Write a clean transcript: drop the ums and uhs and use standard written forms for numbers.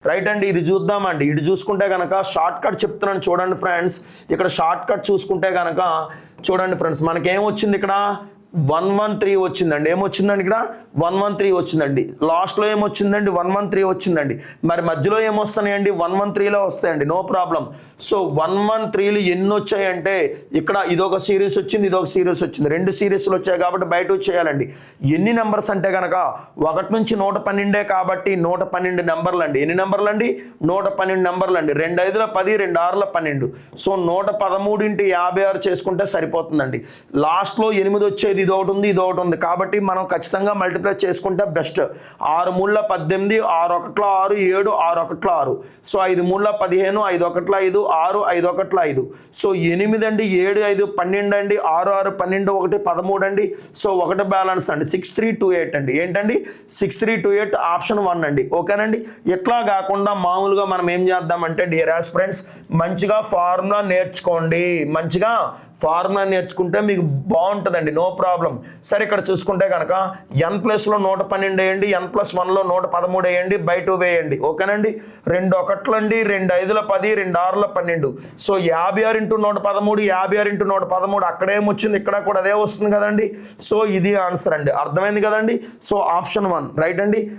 Right అండి. ఇది చూద్దామండి. ఇటు చూసుకుంటే కనుక షార్ట్ కట్ చెప్తున్నాను చూడండి ఫ్రెండ్స్. ఇక్కడ షార్ట్ కట్ చూసుకుంటే కనుక చూడండి ఫ్రెండ్స్, మనకేమొచ్చింది ఇక్కడ 113 వచ్చిందండి. ఏమొచ్చిందండి ఇక్కడ 113 వచ్చిందండి. లాస్ట్లో ఏమొచ్చిందండి 113 వచ్చిందండి. మరి మధ్యలో ఏమొస్తున్నాయండి 113లో వస్తాయండి, నో ప్రాబ్లం. సో 113లు ఎన్ని వచ్చాయంటే ఇక్కడ ఇదొక సిరీస్ వచ్చింది, ఇదొక సిరీస్ వచ్చింది, 2 సిరీస్లు వచ్చాయి కాబట్టి బయట చేయాలండి. ఎన్ని నెంబర్స్ అంటే కనుక 1 నుంచి 112 కాబట్టి 112 నెంబర్లు అండి. ఎన్ని నెంబర్లు అండి 112 నెంబర్లు అండి. 2 5ల 10, 2 6ల 12. సో 113 × 56 చేసుకుంటే సరిపోతుందండి. లాస్ట్లో 8 వచ్చేది ఇది ఒకటి ఉంది, ఇది ఒకటి ఉంది కాబట్టి మనం ఖచ్చితంగా మల్టిప్లై చేసుకుంటే బెస్ట్. 6 3ల 18, 6 1ల 6, 7 6 1ల 6. సో 5 3ల 15, 5 1ల 5, 6 5 1ల 5. సో 8 అండి, 7 5 12 అండి, 6 6 12 1 13 అండి. సో 1 బ్యాలెన్స్ అండి 6328 అండి. ఏంటండి 6328 ఆప్షన్ 1 అండి. ఓకేనండి. ఎట్లా కాకుండా మామూలుగా మనం ఏం చేద్దామంటే డియర్ ఆస్పిరెంట్స్, మంచిగా ఫార్ములా నేర్చుకోండి. మంచిగా ఫార్ములా నేర్చుకుంటే మీకు బాగుంటుందండి, నో ప్రాబ్లం. సరే ఇక్కడ చూసుకుంటే కనుక n ప్లస్లో 112 వేయండి, n+1లో 113 వేయండి, బై 2 వేయండి. ఓకేనండి. 2 1లు అండి, 2 5ల 10, 2 6ల 12. సో 56 × 113, 56 × 113 అక్కడేమొచ్చింది, ఇక్కడ కూడా అదే వస్తుంది కదండి. సో ఇది ఆన్సర్ అండి. అర్థమైంది కదండి. సో ఆప్షన్ 1 రైట్ అండి.